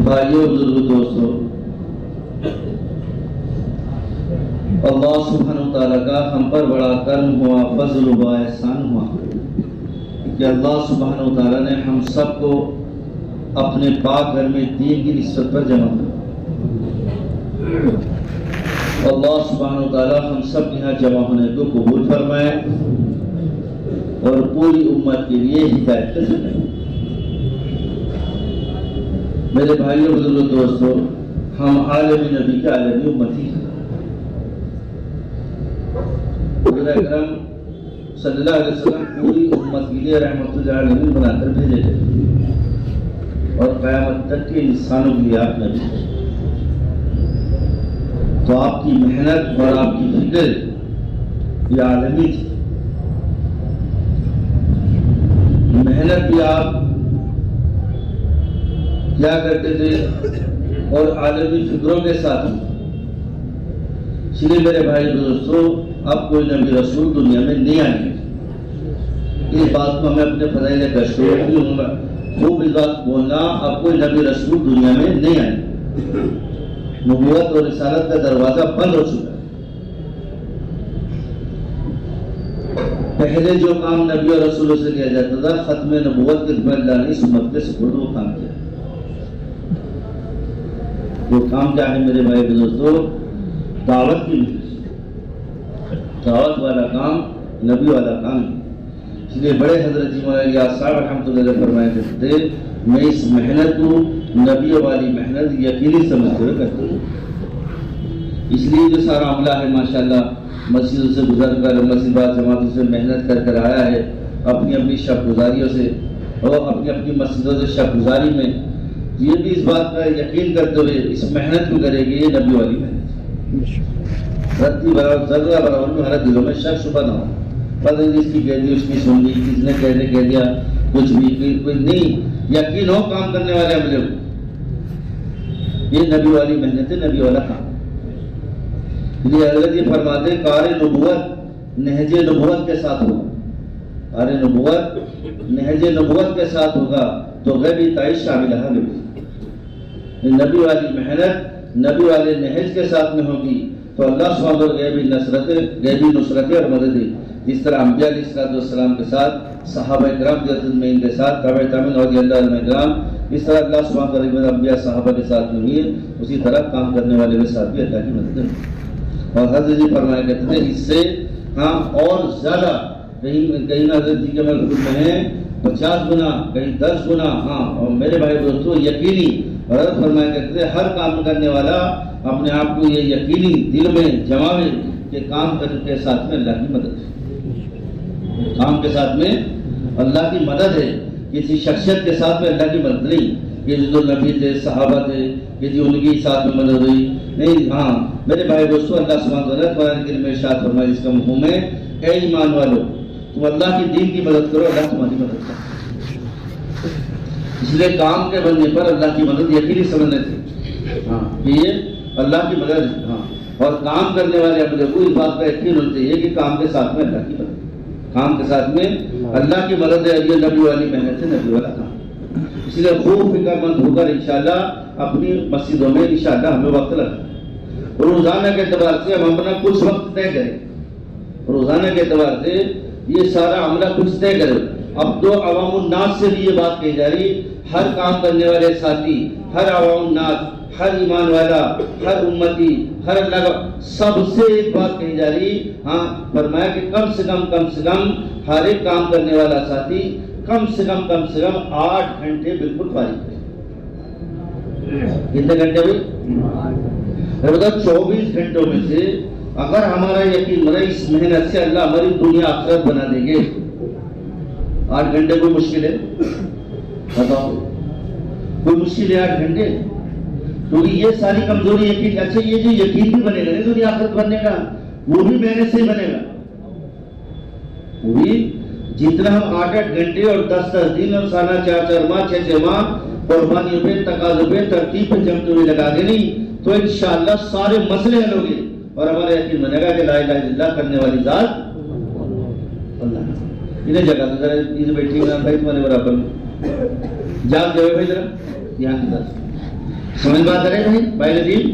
بھائیو بزرگو دوستو، اللہ سبحانہ وتعالیٰ کا ہم پر بڑا کرم ہوا، فضل و احسان ہوا کہ اللہ سبحانہ وتعالیٰ نے ہم سب کو اپنے پاک گھر میں دین کی نسبت پر جمع کیا۔ اللہ سبحانہ وتعالیٰ ہم سب کے یہاں جمع ہونے کو قبول فرمائے اور پوری امت کے لیے ہدایت کا ذریعہ۔ میرے بھائیوں بزرگوں دوستو، ہم عالم نبی کے عالمی امتی ہیں۔ حضور اکرم صلی اللہ علیہ وسلم پوری امت کے لیے رحمت للعالمین بنا کر بھیجے گئے اور قیامت تک کے انسانوں کے لیے آپ نبی ہیں۔ تو آپ کی محنت اور آپ کی فکر یہ عالمی تھی۔ محنت بھی آپ کیا کرتے تھے اور عالمی فکروں کے ساتھ۔ اس لیے میرے بھائی دوستو، اب کوئی نبی رسول دنیا میں نہیں آئیں گے۔ اس بات کو ہمیں اپنے فضائل کشور بھی ہوگا خوب اس بات بولنا، اب کوئی نبی رسول دنیا میں نہیں آئیں گے۔ نبوت اور رسالت کا دروازہ بند ہو چکا ہے۔ پہلے جو کام نبی اور رسولوں سے کیا جاتا تھا، ختم نبوت کے بعد اللہ نے اس امت کے سپرد وہ کام کیا۔ وہ کام کیا ہے میرے بھائی دوستو؟ دعوت کی محنت، دعوت والا کام نبی والا کام ہے۔ اس لیے بڑے حضرت مولانا صاحب رحمۃ اللہ علیہ فرمایا کرتے تھے، میں اس محنت کو نبی والی محنت یقینی سمجھتے ہوئے کرتا ہوں۔ اس لیے جو سارا عملہ ہے ماشاءاللہ مسجدوں سے گزر کر مسجد جماعتوں سے محنت کر کر آیا ہے، اپنی اپنی شب گزاریوں سے اور اپنی اپنی مسجدوں سے شب گزاری میں، یہ بھی اس بات کا یقین کرتے ہوئے اس محنت کو کرے گی، یہ نبی والی محنت۔ رتی برابر ذرہ برابر میں ہمارے دلوں میں شک شبہ نہ ہو، پتہ نہیں اس کی کہہ دی، اس کی سن لی، کس نے کہہ دیا کچھ بھی، کوئی نہیں، یقین ہو کام کرنے والے عملے کو، یہ نبی والی محنت ہے، نبی والا کام۔ یہ حضرت یہ فرماتے ہیں، کار نبوت نہج نبوت کے ساتھ ہوگا، کار نبوت نہج نبوت کے ساتھ ہوگا تو غیبی تائید شامل ہے۔ نبی والی محنت نبی والے نہج کے ساتھ میں ہوگی تو اللہ سبحانہ وتعالیٰ غیبی نصرت اور مدد ہے، جس طرح انبیاء علیہ السلام کے ساتھ، صحابہ کرام کے کے ساتھ، تابع تابعین رضی اللہ عنہم اجمعین، اس طرح اللہ سبحانہ وتعالیٰ انبیاء صحابہ کے ساتھ میں ہوئی ہے، اسی طرح کام کرنے والے کے ساتھ بھی اللہ کی مدد ہے۔ اور حضرت جی فرمایا کرتے تھے، اس سے اور زیادہ کہیں حضرت جی کے میں ہیں 50 گنا، کہیں 10 گنا۔ اور میرے بھائی دوستو، یقینی حضرت فرمایا کرتے تھے، ہر کام کرنے والا اپنے آپ کو یہ یقینی دل میں جماوے کہ کام کرنے کے ساتھ میں اللہ کی مدد ہے، کام کے ساتھ میں اللہ کی مدد ہے، کسی شخصیت کے ساتھ میں اللہ کی مدد نہیں کہ جو نبی تھے، صحابہ تھے، کہ جی ان کی ساتھ میں مدد ہوئی نہیں۔ میرے بھائی دوستو، اللہ سبحانہ وتعالیٰ قرآن کریم میں ارشاد فرمایا، جس کا مفہوم ہے، اے ایمان والو تم اللہ کی دین کی مدد کرو، اللہ تمہاری مدد کرے۔ اس لیے کام کے بننے پر اللہ کی مدد یقینی سمجھنے تھے کہ یہ اللہ کی مدد ہے، اور کام کرنے والے اپنے کو اس بات کا یقین ہونا چاہیے کہ کام کے ساتھ میں اللہ کی مدد، کام کے ساتھ میں اللہ کی مدد ہے، یہ نبی والی محنت ہے، نبی والا کام۔ اس لیے خوب فکر مند ہو کر انشاءاللہ اپنی مسجدوں میں انشاءاللہ ہمیں وقت لگا، روزانہ کے اعتبار سے ہم اپنا کچھ وقت طے کریں، روزانہ کے اعتبار سے یہ سارا عملہ کچھ طے کرے۔ اب تو عوام الناس سے بھی یہ بات کہی جا رہی، ہر کام کرنے والے ساتھی، ہر عوام الناس، ہر ایمان والا، ہر امتی، ہر اللہ کا، سب سے ایک بات کہی جا رہی، فرمایا کہ کم سے کم ہر ایک کام کرنے والا ساتھی کم سے کم 8 گھنٹے بالکل فارغ ہے۔ کتنے گھنٹے ہوئے؟ 24 گھنٹوں میں سے اگر ہمارا یقین مرے اس محنت سے اللہ ہماری دنیا آخرت بنا دیں گے، 8 گھنٹے کوئی مشکل ہے؟ بتاؤ، کوئی مشکل ہے 8 گھنٹے؟ کیونکہ یہ ساری کمزوری یقین، اچھا یہ جو یقین بھی بنے گا نا دنیا آخرت بننے کا، وہ بھی محنت سے ہی بنے گا، وہ بھی جتنا ہم 8 گھنٹے اور 10 دن اور سالہ 4 ماہ 6 ماہ قربانیوں پہ، تقاضوں پہ، ترتیب پہ جمتے ہوئے لگا دیں نہیں تو انشاءاللہ سارے مسئلے حل ہوں گے اور ہمارا یقین بنے گا کہ لا الہ الا اللہ کرنے والی ذات اللہ۔ انہیں جگہ تو ذرا ادھر بیٹھی بھائی تمہارے برابر جاگ جائے بھائی ذرا یہاں کی طرف سمجھ بات رہے بھائی بھائی ندیم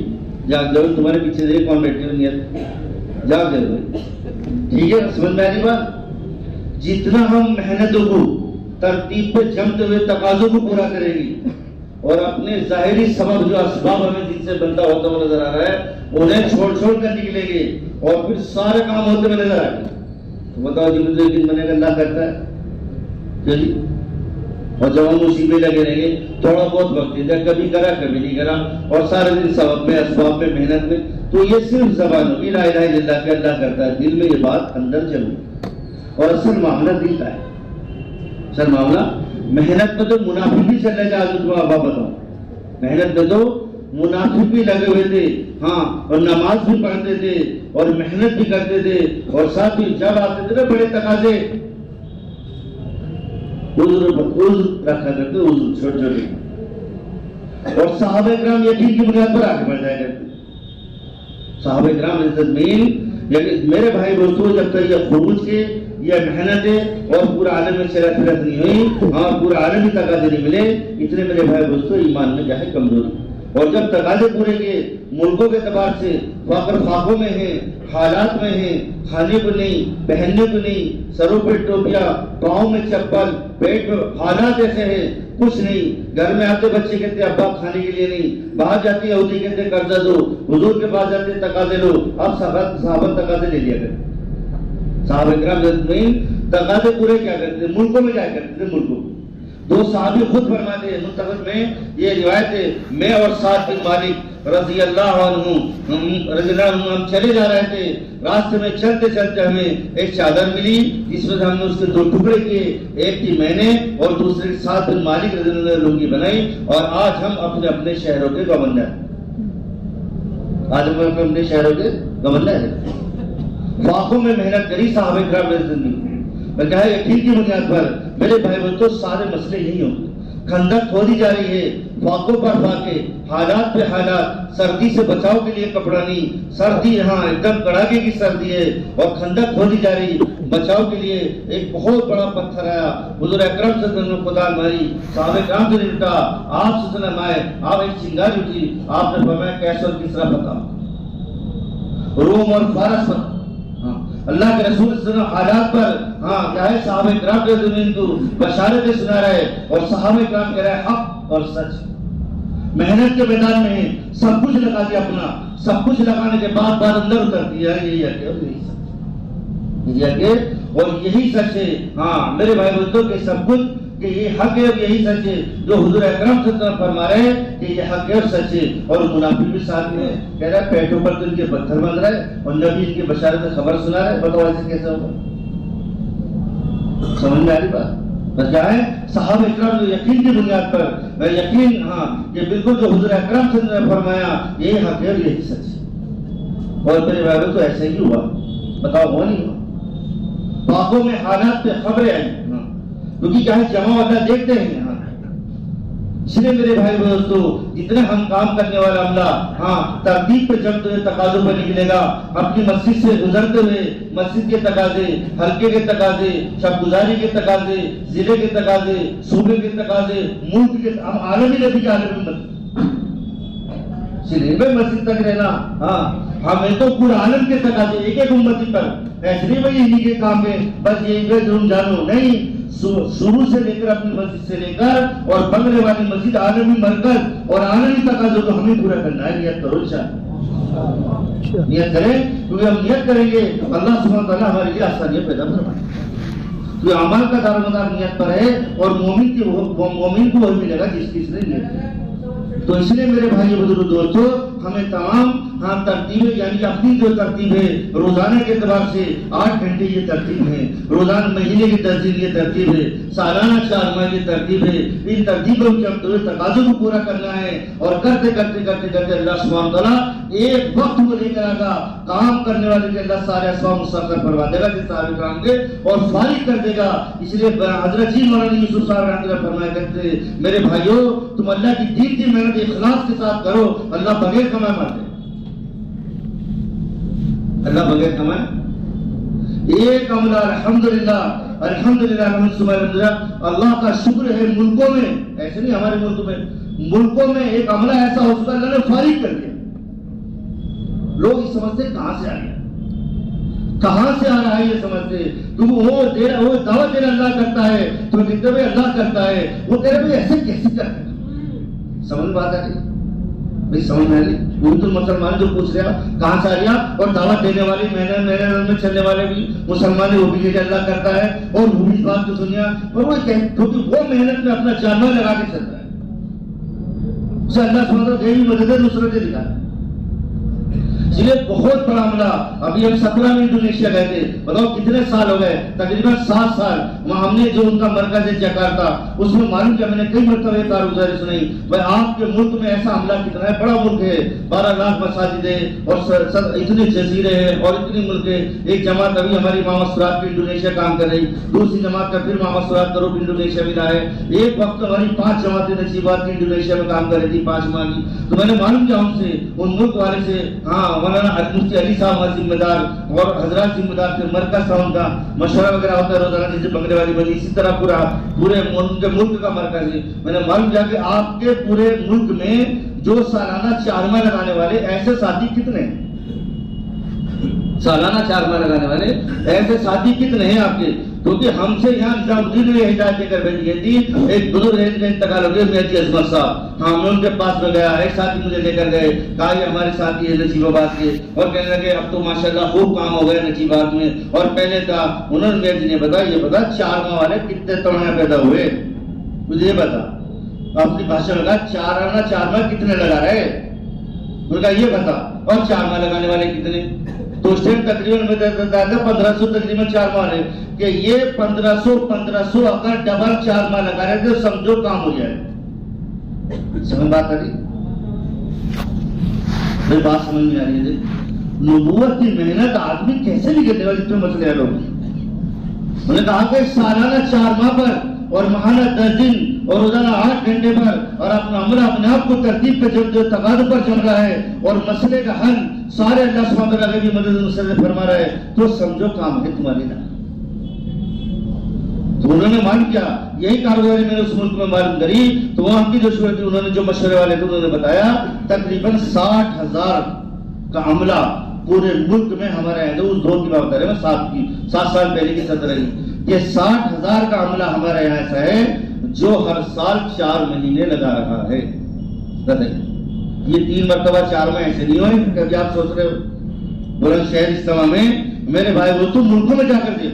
جاگ جاؤ تمہارے پیچھے دیکھے کون بیٹھے ہوئی نیت جاگ جاؤ بھائی ٹھیک ہے سمجھ میں آ رہی بات جتنا ہم محنتوں کو ترتیب پہ جمتے ہوئے تقاضوں کو پورا کریں گی اور اپنے ظاہری سبب جو اسباب ہمیں جن سے بنتا ہوتا ہوا نظر آ رہا ہے انہیں چھوڑ چھوڑ کر نکلیں گے اور پھر سارے کام ہوتے ہوئے نظر آئیں گے تو بتاؤ جی مجھے دن بنے کا اللہ کرتا ہے چلیے اور جب ہم مصیبیں لگے رہیں گے تھوڑا بہت وقت دیتا کبھی کرا کبھی نہیں کرا اور سارے دن سبب میں اسباب میں محنت میں تو یہ صرف زبان ہوگی لا الہ الا اللہ کہ اللہ کرتا ہے دل میں یہ بات اندر چلو اور اصل معاملہ دل کا ہے اصل معاملہ محنت میں تو منافق بھی چل رہے تھے آج تمہیں ابا بتاؤں محنت میں تو منافق بھی لگے ہوئے تھے ہاں اور نماز بھی پڑھتے تھے اور محنت بھی کرتے تھے اور ساتھ ہی جب آتے تھے نا بڑے تقاضے عذر رکھا کرتے عذر چھوٹے چھوٹے اور صحابہ کرام یقین کی بنیاد پر آگے بڑھ جایا کرتے صحابہ کرام عزت مین یعنی میرے بھائی دوستوں جب تک یہ خروج کے یہ محنتیں اور پورا عالم میں چلا پھرت نہیں ہوئی اور پورا عالم ہی تقاضے نہیں ملے اتنے میرے بھائی دوستوں ایمان میں کیا ہے کمزوری اور جب تقاضے پورے کے ملکوں کے اعتبار سے فقر خاکوں میں ہیں حالات میں ہیں کھانے کو نہیں پہننے کو نہیں سروں پہ ٹوپیاں پاؤں میں چپل پیٹ میں حالات ایسے ہیں کچھ نہیں گھر میں آتے بچے کہتے ابا کھانے کے لیے نہیں باہر جاتے یہودی کہتے قرضہ دو حضور کے پاس جاتے تقاضے لو اب صحابہ تقاضے لے لیا کرتے صحابہ کرام اجمعین تقاضے پورے کیا کرتے تھے ملکوں میں جایا کرتے تھے ملکوں دو صحابی خود فرماتے ہیں منتخب میں یہ روایت ہے میں اور سعد بن مالک رضی اللہ عنہ ہم چلے جا رہے تھے راستے میں چلتے چلتے ہمیں ایک چادر ملی جس میں ہم نے اس کے دو ٹکڑے کیے ایک کی میں نے اور دوسرے سعد بن مالک رضی اللہ عنہ لنگی بنائی اور آج ہم اپنے اپنے شہروں کے گورنر آج ہم اپنے شہروں کے گورنر ہیں واقعوں میں محنت کری صحابہ کرام نے زندگی میں کہا یقین کی بنیاد پر میرے بھائی بہنوں سارے مسئلے یہی ہوں کھندق کھودی جا رہی ہے فاقوں پر فاقے حالات پہ حالات سردی سے بچاؤ کے لیے کپڑا نہیں سردی یہاں ایک دم کڑاکے کی سردی ہے اور کھندق کھودی جا رہی بچاؤ کے لیے ایک بہت بڑا پتھر آیا حضور اکرم صلی اللہ علیہ وسلم خدا ماری صحابہ کرام سے نپٹا آپ صلی اللہ علیہ وسلم آئے آپ ایک چنگار اٹھی آپ نے فرمایا کیسے اور کس طرح بتاؤ روم اور فارس پر اللہ کے رسول صلی اللہ علیہ وسلم حالات پر ہاں کیا ہے صحابہ کرام کے زمین کو بشارتیں سنا رہے اور صحابہ کرام کہہ رہے حق اور سچ محنت کے میدان میں سب کچھ لگا دیا اپنا سب کچھ لگانے کے بعد بار اندر اتر دیا یہی ہے کہ اور یہی سچ ہے ہاں میرے بھائی بندوں کے سب کچھ کہ یہ حق ہے اور یہی سچ ہے جو حضور اکرم صلی اللہ علیہ وسلم فرما رہے ہیں کہ یہ حق ہے اور سچ ہے اور منافق بھی ساتھ میں کہہ رہا ہے پیٹوں پر تو ان کے پتھر بند رہے اور نبی ان کی بشارت خبر سنا رہے بتاؤ ایسے کیسے ہوگا سمجھ میں آ رہی بات بس کیا ہے صحابہ اکرام جو یقین کی بنیاد پر میں یقین ہاں کہ بالکل جو حضور اکرم صلی اللہ علیہ وسلم نے فرمایا یہی حق ہے اور یہی سچ ہے اور میرے بھائی تو ایسے ہی ہوا بتاؤ ہوا نہیں ہوا باغوں میں حالات پہ خبریں آئی کیونکہ کیا ہے جمع اللہ دیکھتے ہیں یہاں اس لیے میرے بھائی دوستو جتنے ہم کام کرنے والا عملہ ہاں ترتیب پہ جمتے ہوئے تقاضوں پہ نکلے گا اپنی مسجد سے گزرتے ہوئے مسجد کے تقاضے حلقے کے تقاضے شب گزاری کے تقاضے ضلع کے تقاضے صوبے کے تقاضے ملک کے ہم عالمی نبی کے عالمی مسجد سلے میں مسجد تک رہنا ہاں ہمیں تو پورا عالم کے تقاضے ایک ایک امتی پر ایسے نہیں بھائی انہی کے کام ہے بس یہی پہ ضرور جانو نہیں شروع سے لے کر اپنی مسجد سے لے کر اور بننے والی مسجد عالمی مرکز اور عالمی تقاضوں کو ہمیں پورا کرنا ہے نیت کرو انشاءاللہ نیت کریں کیونکہ ہم نیت کریں گے اللہ سبحانہ وتعالیٰ ہمارے لیے آسانیاں پیدا فرمائے کیونکہ عمل کا دار و مدار نیت پر ہے اور مومن کو وہی ملے گا جس کی اس نے نیت کی تو اس لیے میرے بھائی بزرگ دوستو ہمیں تمام ہاں ترتیبیں یعنی اپنی جو ترتیب ہے روزانہ کے اعتبار سے 8 گھنٹے یہ ترتیب ہے روزانہ مہینے کی ترتیب یہ ترتیب ہے سالانہ 4 ماہ کی ترتیب ہے ان ترتیبوں کے ہم تقاضوں کو پورا کرنا ہے اور کرتے کرتے کرتے کرتے اللہ سبحانہ وتعالیٰ ایک وقت کو لے کر آگا کام کرنے والے کے اللہ سارے اسباب مسخر کروا دے گا جس صاحب کرام کے اور فارغ کر دے گا اس لیے حضرت جی مولانا یوسف صاحب رحمۃ اللہ فرمایا کرتے ہیں میرے بھائیوں تم اللہ کی دین کی محنت اخلاص کے ساتھ کرو اللہ بغیر کمائے مارتے اللہ بغیر کمائے ایک عملہ الحمدللہ الحمدللہ الحمدللہ اللہ کا شکر ہے ملکوں میں ایسے نہیں ہمارے ملک میں ملکوں میں ایک عملہ ایسا ہو چکا اللہ نے فارغ کر دیا. لوگ اس سمجھتے کہاں سے آ گیا, کہاں سے آ رہا ہے یہ سمجھتے. تو وہ دعوت دینا اللہ کرتا ہے, تو کہتے ہوئے اللہ کرتا ہے, وہ کہہ رہے ایسے کیسے کرتے ہیں. سمجھ بات آ رہی بھائی, سمجھ میں آ رہی. اردو مسلمان جو پوچھ رہا کہاں سے آ گیا, اور دعوت دینے والے میرے میں چلنے والے بھی مسلمان وہ بھی اللہ کرتا ہے, اور وہ بھی بات کو سنیا, اور وہ محنت میں اپنا جانور لگا کے چل رہا ہے. اسے اللہ سبحانہ دیوی مدد نصرتیں دکھا. اس لیے بہت بڑا عملہ. ابھی ہم 17 میں انڈونیشیا گئے تھے, بتاؤ کتنے سال ہو گئے, تقریباً 7 سال. وہاں ہم نے جو ان کا مرکز ہے جکارتا, اس میں معلوم کیا, میں نے کئی مرتبہ یہ کارگزاری سنی, بھائی آپ کے ملک میں ایسا عملہ کتنا ہے, بڑا ملک ہے, 12 لاکھ مساجد ہے, اور اتنے جزیرے ہیں, اور اتنے ملک ہے. ایک جماعت ابھی ہماری ماما سرات کی انڈونیشیا کام کر رہی, دوسری جماعت کا پھر ماما سرات گروپ انڈونیشیا میں رہا ہے. ایک وقت ہماری 5 جماعتیں نصیبات کی انڈونیشیا میں کام کر رہی تھی, 5 ماہ کی. تو میں نے معلوم کیا ان سے, ان ملک والے سے, ہاں مولانا مفتی علی صاحب ذمہ دار, اور حضرات ذمہ دار تھے, مرکز تھا ان کا, مشورہ وغیرہ ہوتا ہے روزانہ, جیسے بنگلے والی بنی, اسی طرح پورے ان کے ملک کا مرکز ہے. میں نے معلوم کیا کہ آپ کے پورے ملک میں جو سالانہ 4 ماہ لگانے والے ایسے ساتھی کتنے ہیں, سالانہ 4 ماہ لگانے والے ایسے ساتھی کتنے ہیں آپ کے. کیونکہ ہم سے یہاں نظام الدین نے ہدایت دے کر بھیجی گئی تھی. ایک بزرگ ہے کا انتقال ہو گیا, میاں عظمت صاحب, ہاں میں ان کے پاس میں گیا, ایک ساتھی مجھے لے کر گئے, کہا یہ ہمارے ساتھی ہے نجیب آباد کے, اور کہنے لگے اب تو ماشاءاللہ خوب کام ہو گیا نجیب آباد میں. اور پہلے کا انہوں نے میاں جی نے بتایا, یہ بتا 4 ماہ والے کتنے توڑیاں پیدا ہوئے, مجھے یہ بتا. اپنی بھاشا میں کہا 4 ماہ کتنے لگا رہے, انہوں نے کہا یہ بتا, اور 4 ماہ لگانے والے کتنے. تو اس ٹائم تقریباً 1500 تقریباً 4 ماہ ہے, کہ یہ 1500 اگر ڈبل 4 ماہ لگا رہے تو سمجھو کام ہو جائے. سمجھ بات آ رہی, میری بات سمجھ میں آ رہی ہے. نبوت کی محنت آدمی کیسے نہیں کرنے والی, اتنے مسئلے ہیں لوگ. انہوں نے کہا کہ سالانہ 4 ماہ پر, اور ماہانہ 10 دن, اور روزانہ 8 گھنٹے پر, اور اپنا عملہ اپنے آپ کو ترتیب پہ جو تقاضوں پر چل رہا ہے, اور مسئلے کا حل سارے اللہ سبحانہ وتعالی کی مدد نصرت فرما رہا ہے, تو سمجھو کام ہے تمہاری نا. تو انہوں نے معلوم کیا, یہی کاروباری میں نے اس ملک میں معلوم کری. تو وہاں کی جو شعبے تھے, انہوں نے جو مشورے والے تھے, انہوں نے بتایا تقریباً 60,000 کا عملہ پورے ملک میں ہمارے یہاں, اس دور کی بات کر رہے ہیں 7 سال پہلے کی صدر رہی, یہ 60,000 کا عملہ ہمارے یہاں ایسا ہے جو ہر سال 4 مہینے لگا رہا ہے. یہ 3 مرتبہ 4 ماہ ایسے نہیں ہوئے. کبھی آپ سوچ رہے ہو بلند شہر اجتماع میں, میرے بھائی وہ تو ملکوں میں جا کر دے,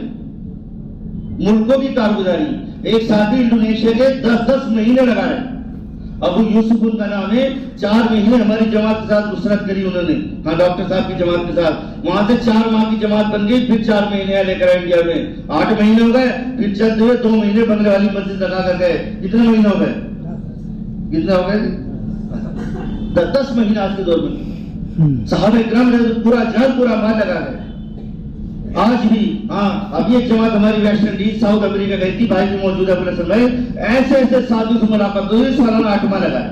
ملکوں کی کارگزاری. ایک ساتھی انڈونیشیا کے 10 مہینے لگا رہے, ابو یوسف ان کا نام ہے, 4 مہینے ہماری جماعت کے ساتھ نصرت کری انہوں نے, ہاں ڈاکٹر صاحب کی جماعت کے ساتھ. وہاں سے 4 ماہ کی جماعت بن گئی, پھر 4 مہینے لے کر انڈیا میں 8 مہینے ہو گئے, پھر چلتے ہوئے 2 مہینے بنگلے والی مسجد لگا کر گئے. کتنے مہینے ہو گئے, کتنے ہو گئے 10 مہینے آج کے دور میں. صحابہ اکرام نے پورا جان پورا مال لگا گئے. آج بھی ہاں, اب یہ جماعت ہماری ویسٹ انڈیز ساؤتھ امریکہ گئی تھی, بھائی بھی موجود ہے اپنے سمے, ایسے ساتھیوں سے ملاقات ہوئی, سالانہ 8 ماہ لگا ہے.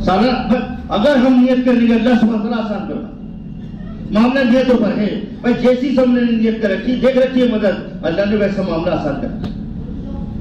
سالانہ اگر ہم نیت کر لیں گے اللہ سبحانہ وتعالی آسان کرنا. معاملہ نیتوں پر ہے بھائی, جیسی ہم نے نیت کر رکھی, دیکھ رکھی ہے مدد, اللہ نے ویسا معاملہ آسان کر دیا.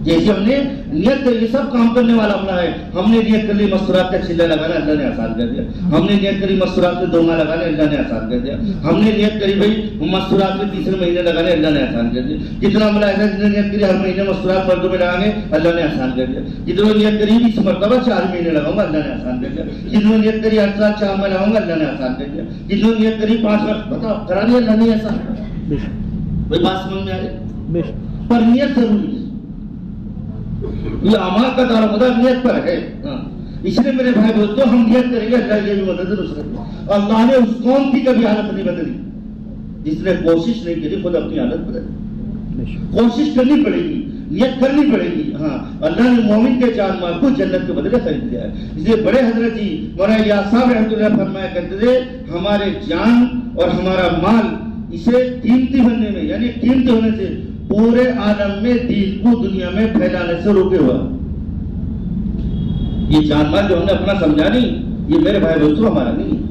جیسے ہم نے نیت کر لی, سب کام کرنے والا عملہ ہے. ہم نے نیت کر لی مستورات کا چلہ لگانا, اللہ نے آسان کر دیا. ہم نے نیت کری مستورات کے 2 ماہ لگانے, اللہ نے آسان کر دیا. ہم نے نیت کری بھائی مستورات کے 3 مہینے لگانے, اللہ نے آسان کر دیا. کتنا عملہ ایسا جس نے نیت کری ہر مہینے مستورات مردوں میں لگانے, اللہ نے آسان کر دیا. جتنے نیت کری 20 مرتبہ 4 مہینے لگاؤں گا, اللہ نے آسان کر دیا. جتنے نیت کری ہر سال 4 ماہ لگاؤں گا, اللہ نے آسان کر دیا. جتنے نیت کری 5 ماہ, بتاؤ کرا دیا اللہ نے آسان. کوئی بات سمجھ میں آ رہی, پر نیت ضروری ہے. یہ اعمال کا دار و مدار نیت پر ہے. اس لیے میرے بھائی دوستوں, ہم نیت کریں گے اللہ کی مدد نصرت. اللہ نے اس قوم کی کبھی حالت نہیں بدلی جس نے کوشش نہیں کی, خود اپنی حالت بدلی. کوشش کرنی پڑے گی, نیت کرنی پڑے گی. ہاں, اللہ نے مومن کے جان مال کو جنت کے بدلے خرید دیا ہے. اس لیے بڑے حضرت جی مولانا یاس صاحب رحمۃ اللہ فرمایا کرتے تھے, ہمارے جان اور ہمارا مال اسے قیمتی بننے میں, یعنی قیمتی ہونے سے پورے عالم میں دین کو دنیا میں پھیلانے سے روکے ہوا. یہ جان مال جو ہم نے اپنا سمجھا نہیں, یہ میرے بھائی دوستوں ہمارا نہیں,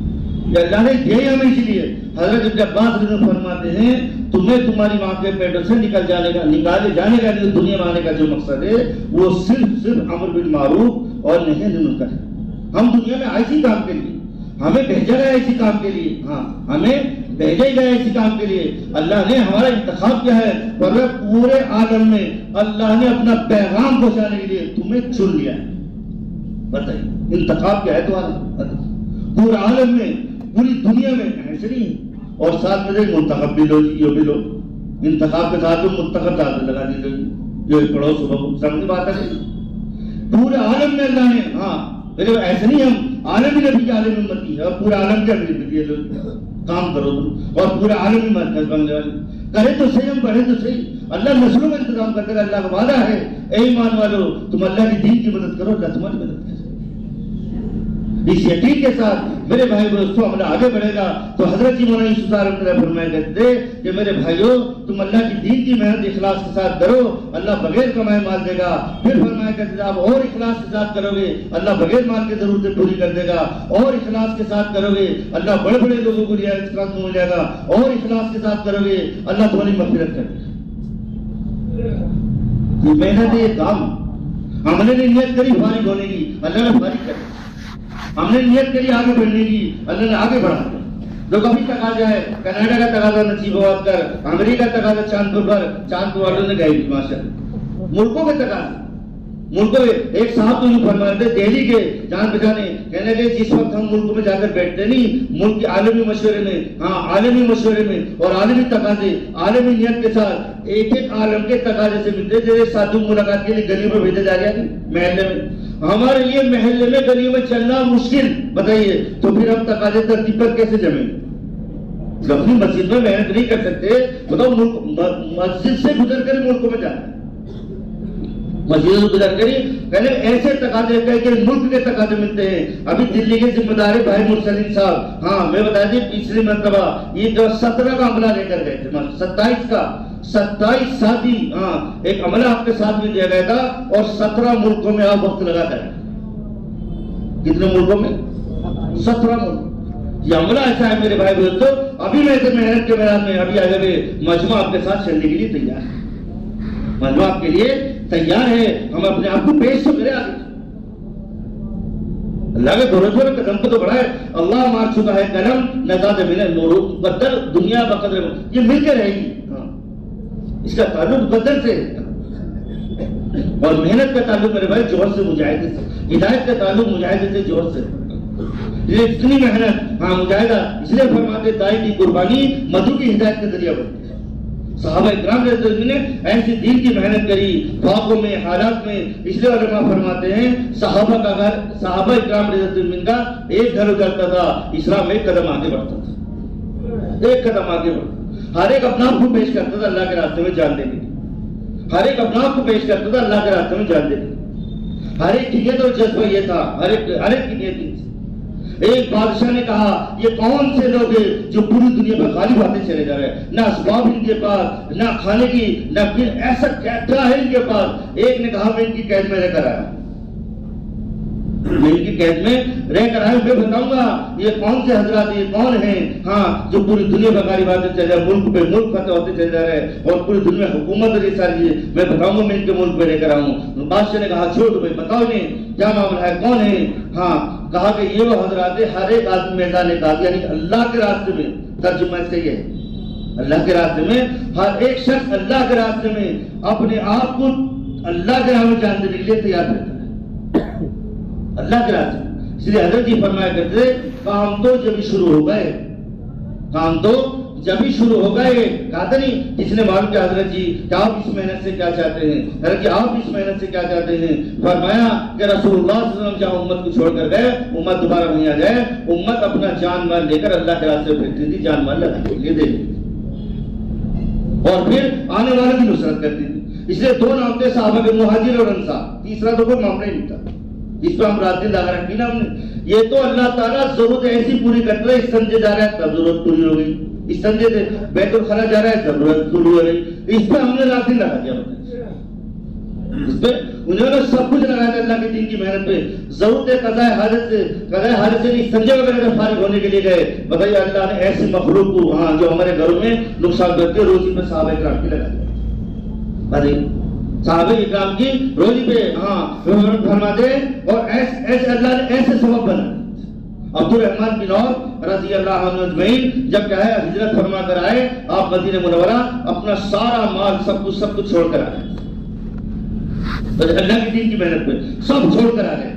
یہ اللہ نے دیا ہمیں اس لیے حضرت ابن عباس رضی اللہ عنہ فرماتے ہیں تمہیں تمہاری ماں کے پیٹ سے نکالے جانے کا دنیا میں آنے کا جو مقصد ہے وہ صرف امر بالمعروف اور نہی عن المنکر ہے. ہم دنیا میں ایسی کام کے لیے ہمیں بھیجا گیا اسی کام کے لیے. ہاں ہمیں بھیجا ہی گیا اسی کام کے لیے. اللہ نے ہمارا انتخاب کیا ہے ورنہ پورے عالم میں اللہ نے اپنا پیغام پہنچانے کے لیے تمہیں چن لیا ہے. بتائیے انتخاب کیا ہے تمہارا پورے عالم میں پوری دنیا میں ایسے نہیں. اور ساتھ میں منتخب بھی لو یہ بھی لو. انتخاب کے ساتھ منتخب ساتھ لگا دیجیے جو پڑھو صبح سمجھ بات ہے. پورے عالم میں اللہ نے ہاں ایسے نہیں ہم عالمی نبی کے عالم امتی ہے اور پورے عالم کے اگلی کام کرو تم اور پورے عالمی مرکز بننے والے کرے تو صحیح ہم پڑھے تو صحیح. اللہ نسلوں کا انتظام کرتے گا. اللہ کا وعدہ ہے اے ایمان والو تم اللہ کی دین کی مدد کرو اللہ تمہاری مدد کرے. اس یقین کے ساتھ میرے بھائی دوستوں عملہ آگے بڑھے گا تو حضرت جی مولانا یوسف صاحب رحمۃ اللہ فرمایا کرتے تھے کہ میرے بھائیوں تم اللہ کی دین کی محنت اخلاص کے ساتھ کرو اللہ بغیر کمائے مال دے گا. پھر فرمایا کرتے تھے آپ اور اخلاص کے ساتھ کرو گے اللہ بغیر مال کی ضرورتیں پوری کر دے گا. اور اخلاص کے ساتھ کرو گے اللہ بڑے بڑے لوگوں کو اخلاص مل جائے گا. اور اخلاص کے ساتھ کرو گے اللہ تمہاری مغفرت کر دے گا. محنت ہے یہ کام. ہم نے نیت کری فارغ ہونے کی اللہ نے فارغ کر. ہم نے نیت کری آگے بڑھنے کی اللہ نے آگے بڑھا دیا. جو کبھی تقاضا ہے کینیڈا کا تقاضا نصیب آباد کر امریکہ کا تقاضا چاند پر چاند کو والوں نے گئی ماشاء اللہ. ملکوں کے تقاضے ملکوں میں ایک صاحب تو یوں فرماتے تھے دہلی کے جان بچانے کہنے لگے جس وقت ہم ملک میں جا کر بیٹھتے نہیں ملک کے عالمی مشورے میں ہاں عالمی مشورے میں اور عالمی تقاضے عالمی نیت کے ساتھ ایک ایک عالم کے تقاضے سے ملتے جیسے ساتھوں ملاقات کے لیے گلی میں بھیجا جا گیا محلے میں. ہمارے لیے محلے میں گلی میں چلنا مشکل بتائیے تو پھر ہم تقاضے ترتیب پر کیسے جمیں گے. اپنی مسجد میں محنت نہیں کر سکتے بتاؤ مسجد سے گزر کر ملکوں میں جانا مسجد سے گزر کر پہلے ایسے تقاضے کہ ملک کے تقاضے ملتے ہیں. ابھی دلی کے ذمہ دار بھائی مرسلین صاحب ہاں میں بتا دیں پچھلی مرتبہ یہ 17 کا عملہ لے کر گئے تھے 27 ساتھی ہاں ایک عملہ آپ کے ساتھ بھی دیا گیا تھا اور 17 ملکوں میں آپ وقت لگا کر کتنے ملکوں میں 17 ملک. یہ عملہ ایسا ہے میرے بھائی دوستو ابھی میں محنت کے میدان میں ابھی آگے مجمع آپ کے ساتھ چلنے کے لیے تیار ہے. مجمع آپ کے لیے تیار ہے. ہم اپنے آپ کو پیش تو کرے آگے اللہ کے بھروسے میں قدم کو تو بڑھائے. اللہ مار چکا ہے قلم نزاد من النور بدر دنیا بقدر یہ مل کے رہے گی. اس کا تعلق بدر سے اور محنت کا تعلق میرے بھائی جوہر سے مجاہدے سے. ہدایت کا تعلق مجاہدے سے جوہر سے. یہ اتنی محنت ہاں مجاہدہ اس لیے فرماتے دائی کی قربانی مدعو کی ہدایت کا ذریعہ بنتی ہے. صحابہ اکرام رضی اللہ عنہم نے ایسی دین کی محنت کری خوابوں میں حالات میں. اس لیے علماء فرماتے ہیں صحابہ کا گھر صحابہ اکرام رضی اللہ عنہم کا ایک گھر کرتا تھا اسلام ایک قدم آگے بڑھتا تھا. ایک قدم آگے بڑھتا ہر ایک اپنا آپ کو پیش کرتا تھا اللہ کے راستے میں جان دینے کی. ہر ایک اپنا آپ کو پیش کرتا تھا اللہ کے راستے میں جان دینے کی. ہر ایک کی نیت اور جذبہ یہ تھا ہر ایک کی نیت. ایک بادشاہ نے کہا یہ کون سے لوگ ہیں جو پوری دنیا پر خالی باتیں چلے جا رہے ہیں نہ اسباب ان کے پاس نہ کھانے کی نہ ایسا کیا ہے ان کے پاس. ایک نے کہا میں ان کی قید میں رہ کر آیا میں ان کی قید میں رہ کر آیا میں بتاؤں گا یہ کون سے حضرات یہ کون ہیں ہاں جو پوری دنیا پر خالی باتیں چل رہے ہیں ملک پہ ملک فتح ہوتے چلے جا رہے ہیں اور پوری دنیا حکومت اور یہ ساری میں بتاؤں گا میں ان کے ملک پہ لے کر آؤں. بادشاہ نے کہا چھوڑ بھائی بتاؤ انہیں کیا معاملہ ہے کون ہے. ہاں کہا کہ یہ وہ حضرات ہر ایک آدمی میدان قاضی یعنی اللہ کے راستے میں ترجمہ سے یہ ہے اللہ کے راستے میں ہر ایک شخص اللہ کے راستے میں اپنے آپ کو اللہ کے راہ میں جان دینے کے لیے تیار رہتا ہے اللہ کے راستے میں. اس لیے حضرت جی فرمایا کرتے تھے کام تو جب شروع ہو گئے کام تو جب ہی شروع ہو گئے. کہا تھا نہیں کس نے معلوم کیا حضرت جی کہ آپ اس محنت سے کیا چاہتے ہیں حضرت جی آپ اس محنت سے کیا چاہتے ہیں. فرمایا کہ رسول اللہ صلی اللہ علیہ وسلم جہاں امت کو چھوڑ کر گئے امت دوبارہ نہیں آ جائے امت اپنا جان مال لے کر اللہ کے راستے پھرتی تھی جان مال لگانے کے لیے دے اور پھر آنے والوں کی نصرت کرتی تھی. اس لیے دو نام تھے صحابہ کے مہاجر اور انصار. تیسرا تو کوئی معاملہ ہی نہیں تھا اس پہ ہم رات دن لگا رکھی نا ہم نے. یہ تو اللہ تعالیٰ ضرورت ایسی پوری کرتا ہے اس سمجھے جا رہا ہے تب ضرورت پوری ہو گئی. اس سمجھے تھے بیت الخلا جا رہا ہے ضرورت پوری ہو گئی. اس پہ ہم نے رات دن لگا دیا اس پہ انہوں نے سب کچھ لگایا تھا اللہ کے دین کی محنت محنت پہ ضرورت قضاء حاجت سے نہیں سنجے وغیرہ سے فارغ ہونے کے لیے گئے. بتائیے اللہ نے ایسی مخلوق کو جو ہمارے گھروں میں نقصان کرتی ہے روزی پہ صحابہ کرام کی لگا دیا. بتائیے صحابہ کرام کی روزی پہ فرما دے اور ایسے اللہ نے ایسے سبب بنا. عبد الرحمن بن عوف رضی اللہ عنہ اجمعین جب کیا ہے ہجرت فرما کر آئے آپ مدینہ منورہ اپنا سارا مال سب کچھ چھوڑ کر آئے. اللہ کی دین کی محنت پہ سب چھوڑ کر آ گئے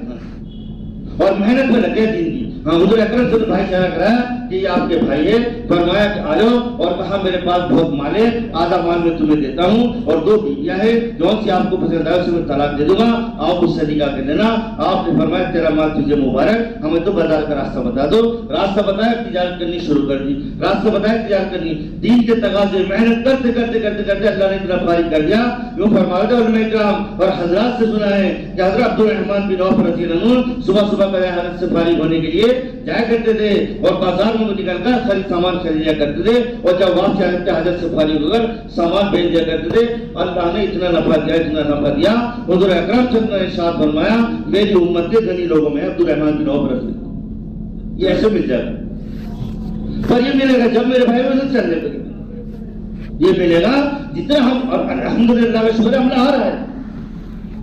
اور محنت میں لگے دین کی. حضور اکرم صلی اللہ علیہ وسلم بھائی کرایا کہ یہ آپ کے بھائی ہے. فرمایا کہ آ جاؤ اور کہا میرے پاس بہت مال ہے آدھا مال میں تمہیں دیتا ہوں اور 2 بیویاں ہیں جون سی آپ کو پسند آئے اسے میں طلاق دے دوں گا آپ اس سے نکاح کر لینا. آپ نے فرمایا تیرا مال تجھے مبارک ہمیں تو بازار کا راستہ بتا دو. راستہ بتایا تجارت کرنی شروع کر دی. راستہ بتایا تجارت کرنی دین کے تقاضے محنت کرتے کرتے کرتے کرتے اللہ نے اتنا فارغ کر دیا. یوں فرمایا تھا علماء کرام اور حضرات سے سنا ہے کہ حضرت عبد الرحمن بن عوف رضی اللہ عنہ صبح صبح کا حالت سے فارغ ہونے کے لیے جایا کرتے تھے اور بازار میں نکل کر سامان خریدا کرتے تھے اور جب واپس آتے حاجت سے فارغ ہو کر سامان بھیج دیا کرتے تھے. اللہ نے اتنا نفع دیا. حضور اکرم صلی اللہ علیہ وسلم نے ارشاد فرمایا میری امت کے غنی لوگوں میں عبد الرحمن بن عوف رضی اللہ یہ ایسے مل جائے گا پر یہ ملے گا جب میرے بھائی میں چلنے پہ یہ ملے گا جتنا ہم اور الحمدللہ کا شکر ہم آ رہا ہے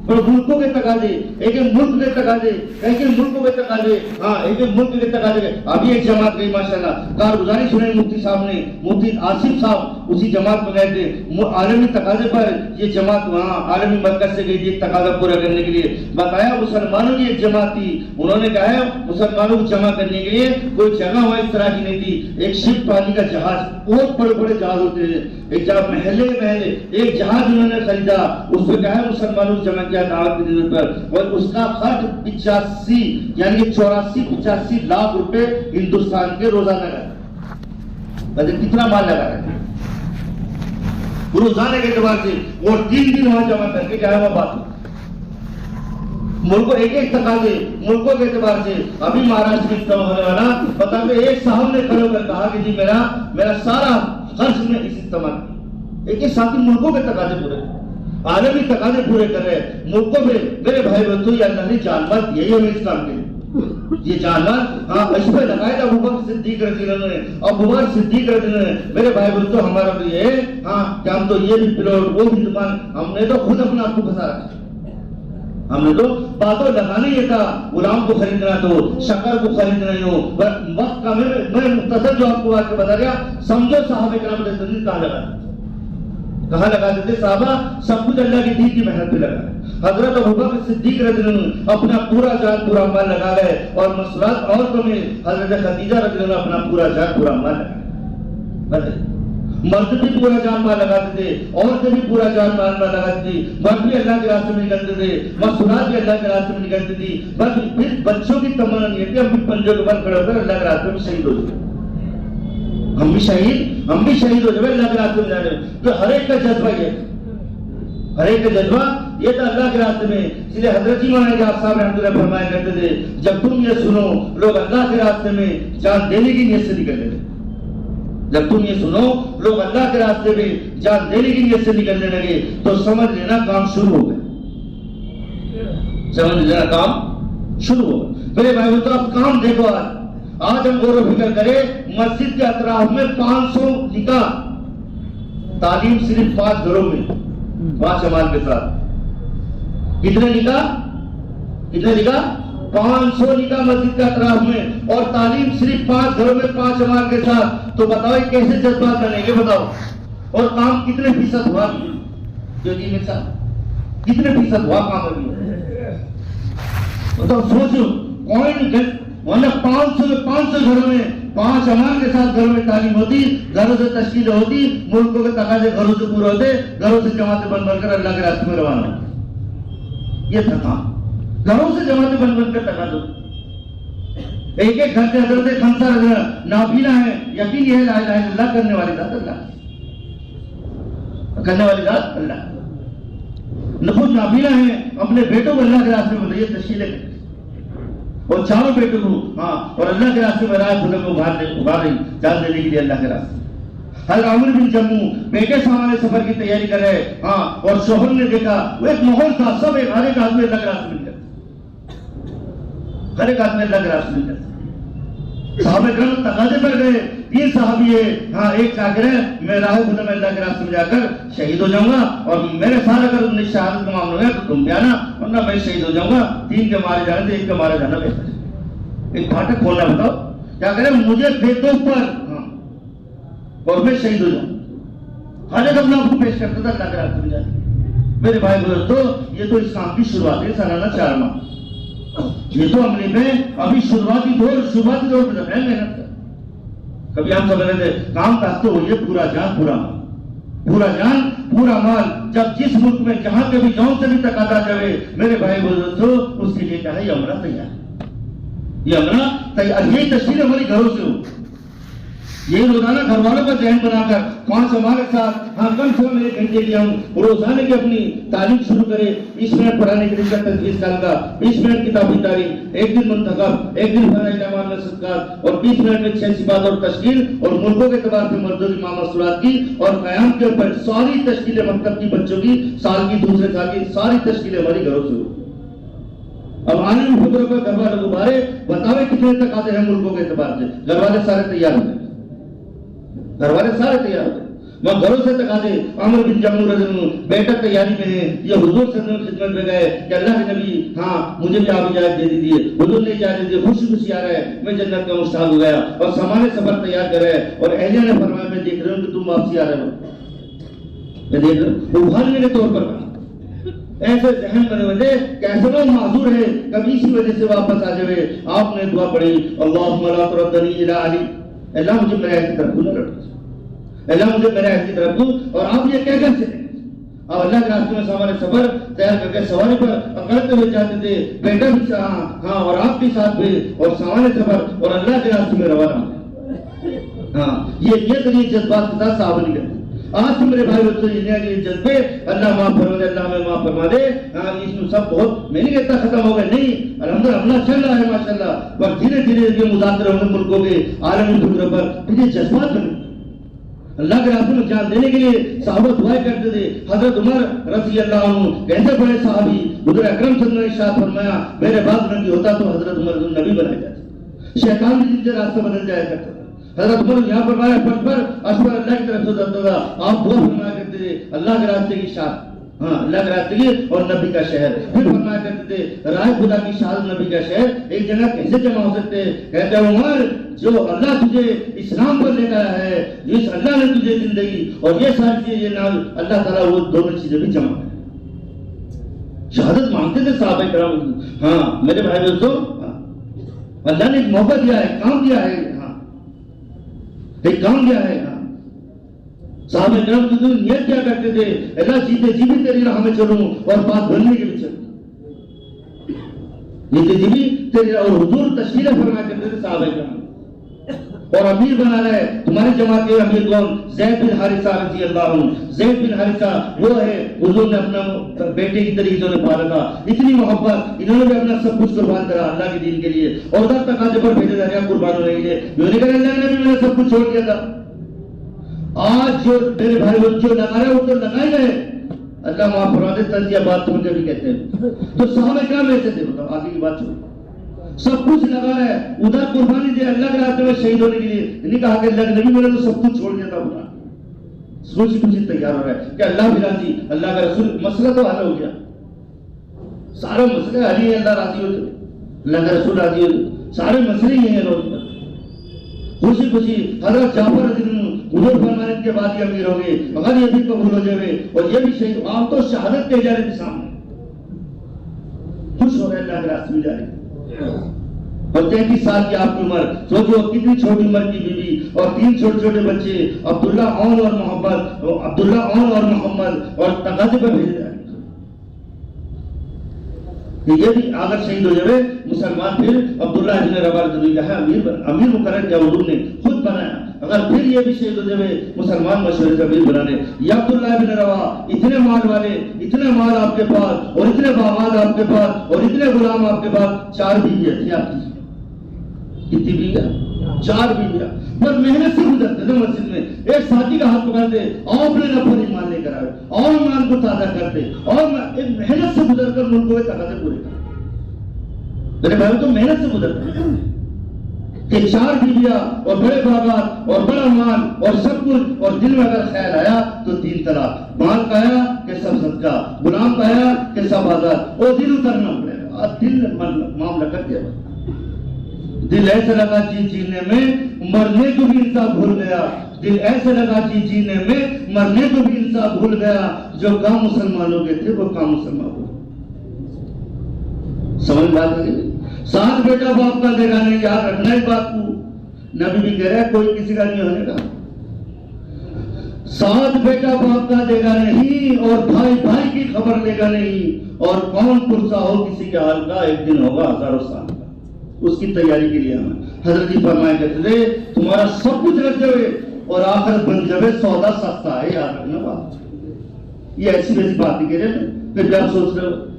اور ملکوں کے تقاضے ایک ملک کے تقاضے ایک ملکوں کے تقاضے ایک ملک کے تقاضے. ابھی ایک جماعت گئی ماشاءاللہ کارگزاری سنے مفتی صاحب نے مفتی آصف صاحب اسی جماعت میں گئے تھے عالمی تقاضے پر. یہ جماعت وہاں عالمی مرکز سے گئی تھی ایک تقاضا پورا کرنے کے لیے. بتایا مسلمانوں کی ایک جماعت تھی انہوں نے کہا ہے مسلمانوں کو جمع کرنے کے لیے کوئی جگہ وہاں اس طرح کی نہیں تھی. ایک شپ پانی کا جہاز بہت بڑے بڑے جہاز ہوتے ہیں ایک جگہ محلے ایک جہاز انہوں نے خریدا اس پہ کہا ہے مسلمانوں کو جمع کیا دعوت کی نظر پر اور اس کا خرچ 85 یعنی 84-85 لاکھ روپے ہندوستان کے روزانہ کا کتنا مال لگا رہے ہیں روزانہ کے اعتبار سے اور 3 دن وہاں جمع کر کے کیا ہے وہ بات ملکوں ایک تقاضے ملکوں کے اعتبار سے. ابھی مہاراشٹر میں اجتماع ہونے والا بتا کہ ایک صاحب نے کھڑے ہو کر کہا کہ جی میرا سارا خرچ میں اس استعمال کی. ایک ساتھی ملکوں کے تقاضے پورے عالمی تقاضے پورے کر رہے ہیں ملکوں میں. میرے بھائی بچوں یہ اللہ نے جان مال یہی ہمیں اس کام کے یہ جان مال اس پہ لگائے تھا ابوبکر صدیق رضی اللہ عنہ نے ابوبکر صدیق رضی اللہ عنہ نے. میرے بھائی بچوں ہمارا تو یہ ہے کہ ہم تو یہ بھی پلوٹ وہ بھی دکان ہم نے تو خود اپنا آپ کو پھنسا رکھا. ہم نے تو باتوں لگانا یہ تھا غلام کو خریدنا تو شکر کو خریدنا ہی ہو وقت کا میں مختصر جو آپ کو آ کے بتا گیا سمجھو صحابہ کرام رضی اللہ عنہ کہاں لگاتے تھے. صحابہ سب کچھ اللہ کی دین کی محنت پہ لگا. حضرت ابوبکر صدیق رضی اللہ عنہ اپنا پورا جان پورا مال لگا گئے اور مسئلات عورتوں میں حضرت خدیجہ رضی اللہ عنہ اپنا پورا جان پورا مال لگا. مرد بھی پورا جان مال لگاتے تھے عورتیں بھی پورا جان مال لگاتی تھی. مرد بھی اللہ کے راستے میں نکلتے تھے مسئلات بھی اللہ کے راستے میں نکلتی تھی. بس پھر بچوں کی تمنا نہیں ہے کہ ہم بھی پنجوں کے بل کھڑے ہو کر اللہ کے راستے میں شہید ہو جائیں. ہم بھی شہید ہو جائے اللہ کے راستے میں جانے تو ہر ایک کا جذبہ ہر ایک کا جذبہ یہ تھا اللہ کے راستے میں. اس لیے حضرت مولانا کہ آپ صاحب رحمۃ فرمایا کرتے تھے جب تم یہ سنو لوگ اللہ کے راستے میں جان دینے کی نیت سے نکلنے لگے. جب تم یہ سنو لوگ اللہ کے راستے میں جان دینے کی نیت سے نکلنے لگے تو سمجھ لینا کام شروع ہو گئے. سمجھ لینا کام شروع ہو گئے. میرے بھائی تو آپ کام دیکھو آج ہم غور و فکر کریں مسجد کے اطراف میں 500 نکاح تعلیم صرف 5 گھروں میں 5 امال کے ساتھ. کتنے نکاح 500 نکاح مسجد کے اطراف میں اور تعلیم صرف 5 گھروں میں 5 امال کے ساتھ. تو بتاؤ کیسے جذبات بنیں گے بتاؤ اور کام کتنے فیصد ہوا جو دین کے ساتھ کتنے فیصد ہوا کام ابھی بتاؤ سوچو کوئی ورنہ 500 گھروں میں 5 امال کے ساتھ گھروں میں تعلیم ہوتی گھروں سے تشکیل ہوتی ملکوں کے تقاضے گھروں سے پورے ہوتے گھروں سے جماعتیں بن بن کر اللہ کے راستے میں روانہ ہوتی. یہ تھا کام گھروں سے جماعتیں بن بن کر تقاضے ایک ایک گھر سے حضرت خمسہ نافلہ ہے. یقین یہ ہے لا الہ الا اللہ کرنے والی ذات اللہ کرنے والی ذات اللہ خود نافلہ ہے اپنے بیٹوں کو اللہ کے راستے میں یہ تشکیلیں اور چاروں بیٹوں کو اور اللہ کے راستے میں رائے خدا کو ابھار رہی جان دینے کے لیے اللہ کے راستے. حضرت عامر بن جموں بیٹے سامنے سفر کی تیاری کر رہے اور شوہر نے دیکھا وہ ایک ماحول تھا سب ایک ہر ایک آدمی اللہ کے راستے میں نکلے ہر ایک آدمی اللہ کے راستے میں کرتا ہے. صحابہ کرام تقاضے پر گئے. 3 صحابی ہے, ہاں ایک کافر ہے, میں راہ خدا میں اللہ کے راستے میں جا کر شہید ہو جاؤں گا, اور میرے ساتھ اگر تم نے شہادت کا معاملہ ہوا تو تم بھی آنا, ورنہ میں شہید ہو جاؤں گا. 3 کے مارے جانے سے 1 کے مارے جانا بہتر ہے. ایک پھاٹک کھولنا, بتاؤ کیا کرے, مجھے پھینک دو اوپر, ہاں, اور میں شہید ہو جاؤں. ہر ایک اپنا آپ کو پیش کرتا تھا اللہ کے راستے میں جا کے. میرے بھائی دوستو, یہ تو اسلام کی شروعات ہے, سالانہ 4 ماہ. یہ تو عملی میں ابھی شروعاتی دور پہ ہے محنت کا. کبھی ہم سمجھ رہے تھے کام کاج تو ہوئی ہے, پورا جان پورا مال, پورا جان پورا مال. جب جس ملک میں جہاں کے بھی جاؤں سے بھی تقاضا جائے, میرے بھائی دوستو, اس کے لیے کیا ہے, یہ عمرہ تیار, یہ عمرہ تیار. یہی تشکیل ہماری گھروں سے ہو, یہ روزانہ گھر والوں کا ذہن بنا کر 5 ہمارے ساتھ, ہاں کم سے کم 1 گھنٹے کی ہم روزانہ کی اپنی تعلیم شروع کریں. 20 منٹ پڑھانے کے لیے تدریس سال کا, 20 منٹ کتابی تعلیم, 1 دن منتخب, 1 دن فضائل اعمال و صدقات, اور 20 منٹ میں 6 صفات اور تشکیل, اور ملکوں کے اعتبار سے مردوں کی معمولات کی, اور قیام کے اوپر ساری تشکیلیں مکتب کی بچوں کی سال کی, دوسرے سال کی ساری تشکیلیں ہماری گھروں سے ہو. اب آنے میں خبروں کا گھر والوں کو بارے بتاوے کتنے تک آتے ہیں ملکوں کے اعتبار سے. گھر والے سارے تیار ہوتے ہیں, گھر والے سارے تیار ہوتے ہیں. وہ گھروں سے تقاضے, عمر بن جمور رضی اللہ عنہ بیٹا تیاری میں ہے, یہ حضور صلی اللہ علیہ وسلم کی خدمت میں گئے کہ اللہ کے نبی, ہاں مجھے بھی آپ اجازت دے دیجیے. حضور نے اجازت دی, خوشی خوشی آ رہا ہے, میں جنت کا مشتاق ہو گیا, اور سامان سفر تیار کر رہے ہیں. اور اہلیہ نے فرمایا, میں دیکھ رہا ہوں کہ تم واپسی آ رہے ہو, میں دیکھ رہا ہوں. ابھارنے کے طور پر ایسے ذہن بنے ہوئے تھے, کیسے وہ معذور ہے, کبھی اسی وجہ سے واپس آ جائے. آپ نے دعا پڑھی, اللہم لا تردنی الی علی, اللہ مجھے میرے کی طرف نہ لوٹ, اللہ مجھے میرے کی طرف دو. اور آپ یہ کہہ کر چلے, اور اللہ کے راستے میں سامان سفر تیار کر کے سواری پر اکڑتے ہوئے جاتے تھے, بیٹا بھی ہاں اور آپ کے ساتھ بھی, اور سامان سفر اور اللہ کے راستے میں روانہ. ہاں یہ طریقے جذبات کے ساتھ صحابہ نہیں کرتے. آج سے میرے بھائی بچوں یہ جذبے, اللہ معاف فرما دے, اللہ میں معاف فرما دے, ہاں اس میں سب بہت, میں نہیں کہتا ختم ہو گئے, نہیں, الحمدللہ اپنا چل رہا ہے ماشاءاللہ, پر دھیرے دھیرے یہ مذاکرے ہونے ملکوں کے عالمی فکر پر یہ جذبات بنے. اللہ کے راستے میں جان دینے کے لیے صحابہ دعائیں کرتے تھے. حضرت عمر رضی اللہ عنہ کیسے بڑے صحابی, حضور اکرم صلی اللہ علیہ وسلم نے ارشاد فرمایا, میرے بعد نبی ہوتا تو حضرت عمر نبی بنائے جاتے, شیطان بھی جن کے راستے بدل جایا کرتا تھا. حضرت عمر یہاں فرمایا پٹ پر اشبر اللہ کی طرف سے ہوتا تھا, آپ دعا فرمایا کرتے تھے, اللہ کے راستے کی شان, ہاں اللہ کے راستے کی اور نبی کا شہر. پھر فرمایا کرتے تھے, رائے خدا کی شہادت نبی کا شہر ایک جگہ کیسے جمع ہو سکتے ہیں. کہتے ہیں عمر, جو اللہ تجھے اسلام پر لے کر آیا ہے, جس اللہ نے تجھے زندگی اور یہ ساری چیزیں, یہ نام اللہ تعالیٰ وہ دونوں چیزیں بھی جمع کرے. شہادت مانگتے تھے صحابہ کرام. ہاں میرے بھائی دوستو, اللہ نے ایک موقع دیا ہے, کام دیا ہے, ہاں ایک کام دیا ہے. ہاں صحابہ کرام کی نیت کیا کرتے تھے, اللہ جیتے جی بھی تیری راہ میں چلوں اور بات بننے کے بھی چلوں, جیتے جی بھی تیری راہ. اور حضور تشکیلیں فرمایا کرتے تھے صحابہ کرام, اور امیر بنا رہے تمہاری جماعت کے امیر کون, زید بن حارثہ رضی اللہ عنہ. زید بن حارثہ وہ ہے, حضور نے اپنا بیٹے کی طریقے سے پالا تھا, اتنی محبت, انہوں نے بھی اپنا سب کچھ قربان کرا اللہ کے دین کے لیے, اور در تقاضے پر بھیجے جا رہے ہیں قربان ہونے کے لیے. جو نہیں کرے اللہ نے بھی میں نے سب کچھ چھوڑ دیا تھا. آج جو میرے بھائی بچوں لگا رہے وہ تو لگائے گئے, اللہ معاف فرما دے, تنزیہ بات تو مجھے بھی کہتے ہیں. تو صحابہ کرام ایسے تھے, بتاؤ آگے کی بات چھوڑ, سب کچھ لگا ہے, ادھر قربانی دے اللہ کے راستے میں شہید ہونے کے لیے. نہیں کہا کہ اللہ کے نبی میں نے تو سب کچھ چھوڑ دیا تھا, بتا سوچ کچھ تیار ہو رہا ہے کہ اللہ بھی راضی, اللہ کا رسول, مسئلہ تو حل ہو گیا, سارے مسئلے حل ہی, اللہ راضی ہو جائے, اللہ کا رسول راضی ہو جائے, سارے مسئلے ہی ہیں روز پر. خوشی خوشی حضرت جعفر رضی اللہ عنہ حضور فرمانے کے بعد ہی امیر ہو گئے, مگر یہ بھی قبول ہو جائے, اور یہ بھی شہید. آپ تو شہادت کے جا رہے تھے سامنے, خوش ہو رہے اللہ کے راستے میں جا رہے. اور 33 سال کی آپ کی عمر, سوچو کتنی چھوٹی عمر کی بیوی اور 3 چھوٹے چھوٹے بچے, عبداللہ اون اور محمد, عبداللہ اون اور محمد, اور تقاضے پر بھیجے جا رہے. یہ بھی اگر شہید ہو جائے مسلمان, پھر عبداللہ ابن روا رضی اللہ عنہ امیر مقرر کیا, حضور نے خود بنایا. اگر پھر یہ بھی شہید ہو جائے مسلمان مشورے سے امیر بنانے. یا عبداللہ ابن روا, اتنے مال والے, اتنے مال آپ کے پاس, اور اتنے باغات آپ کے پاس, اور اتنے غلام آپ کے پاس, 4 بیویاں تھیں آپ کی. کتنی بیویاں, 4 بیویاں, پر محنت سے گزرتے تھے مسجد میں. ایک ساتھی کا ہاتھ پکڑتے, اور اپنے نفر ایمان لے کر آئے, اور ایمان کو تازہ کرتے, اور ایک محنت سے گزر کر ملکوں کے تقاضے پورے کرتے. میرے بھائی تو محنت سے گزرتے ہیں کہ 4 بیویاں اور بڑے باغات اور بڑا مال اور سب کچھ، اور دل میں اگر خیال آیا تو 3 طلاق، مال کا آیا کہ سب صدقہ، غلام کا آیا کہ سب آزاد، اور دل اترنا پڑے گا، اور دل معاملہ کر دیا۔ دل ایسے لگا چیز جینے میں مرنے کو بھی انسان بھول گیا، دل ایسے لگا چیز جینے میں مرنے کو بھی انسان بھول گیا، جو کام مسلمانوں کے تھے وہ کام مسلمان ہو۔ سمجھ بات ہے؟ ساتھ بیٹا باپ کا دے گا نہیں، یاد رکھنا اس بات کو، نبی بھی کہہ رہا ہے کوئی کسی کا نہیں ہونے کا، ساتھ بیٹا باپ کا دے گا نہیں، اور بھائی بھائی کی خبر لے گا نہیں، اور کون پرسا ہو کسی کے حال کا ایک دن ہوگا ہزاروں سال کا، اس کی تیاری کے لیے ہمیں حضرت جی فرمایا کرتے تھے تمہارا سب کچھ رکھ جائے اور آخرت بن جائے، سودا سستا ہے، یاد رکھنا بات، یہ ایسی ویسی بات نہیں کہہ رہے، پھر کیا سوچ رہے ہو؟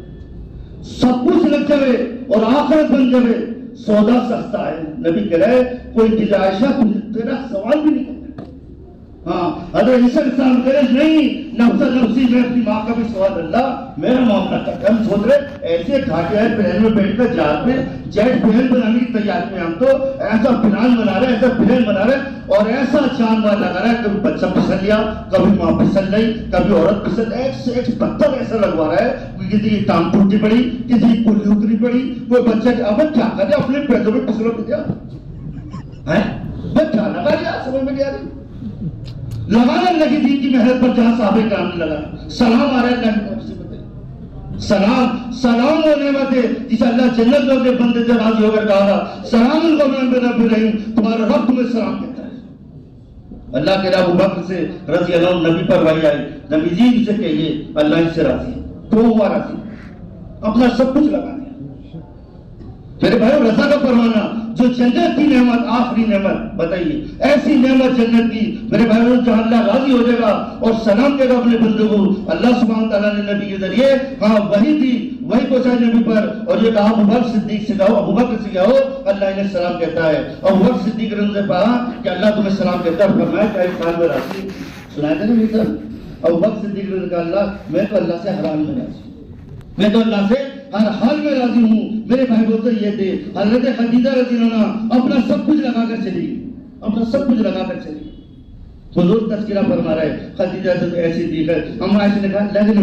سب کچھ لگ جائے اور آخرت بن جائے، سودا سستا ہے۔ نبی کہہ رہے کوئی دل عائشہ تیرا سوال بھی نہیں کرتا، ہاں حضرت عیسیٰ علیہ السلام کہہ رہے نہیں نفس نفسی، میں اپنی ماں کا بھی سوال، اللہ میرا معاملہ کرتا ہے۔ ہم سوچ رہے ایسے گھاٹے پلین میں بیٹھ کر جہاز میں جیٹ پلین بنانے کی تیاری میں، ہم تو ایسا پلان بنا رہے، ایسا پلین بنا رہے، اور ایسا چاند وہاں لگا رہا ہے، کبھی بچہ پھسل لیا، کبھی ماں پھسل گئی، کبھی عورت پھسل، ایک سے ایک پتھر ایسا لگوا رہا ہے، کسی کی ٹانگ ٹوٹی پڑی، کسی کی کلی اتری پڑی، کوئی بچہ اب کیا کرے اپنے پیسوں میں پھسلو پہ دیا ہے، میں کیا لگا رہا سمجھ میں نہیں آ رہی، لگانا لگی دین کی محنت پر جہاں صحابہ کرام نے لگا، سلام آ رہا ہے اللہ کی طرف سے، سلام وہ نعمت ہے جسے اللہ جنت میں اپنے بندے سے راضی ہو کر کہا تھا سلام علیکم رب الرحیم، تمہارا رب تمہیں سلام کہتا ہے۔ اللہ کے ابو بکر سے رضی اللہ عنہ نبی پر وحی آئی، نبی جی ان سے کہیے اللہ ان سے راضی ہے، تو ہوا راضی، اپنا سب کچھ لگا دیا۔ میرے بھائیو رضا کا پروانہ جو جنت کی نعمت، آخری نعمت بتائیے، ایسی نعمت جنت کی میرے بھائیو جہاں اللہ راضی ہو جائے گا اور سلام دے گا اپنے بندے کو، اللہ سبحانہ تعالیٰ نے نبی کے ذریعے ہاں وہی دی، وہی پہنچائے نبی پر، اور یہ کہا ابو بکر صدیق سے کہو، ابو بکر سے کہو اللہ انہیں سلام کہتا ہے، ابو بکر صدیق رضی اللہ عنہ سے کہا کہ اللہ تمہیں سلام کہتا ہے، فرمایا کہ ایک سال میں راضی، سنایا تھا نا میری طرف، ابو بکر صدیق رضی اللہ عنہ اللہ میں تو اللہ سے ہر حال میں راضی، میں تو اللہ سے ہر حال میں راضی ہوں۔ میرے بھائی بولتے یہ تھے حضرت خدیجہ رضی اللہ عنہ اپنا سب کچھ لگا کر چلی، اپنا سب کچھ لگا کر چلی، حضور تذکرہ فرما رہے خدیجہ ایسی تھی، ہم عائشہ نے کہا اللہ کے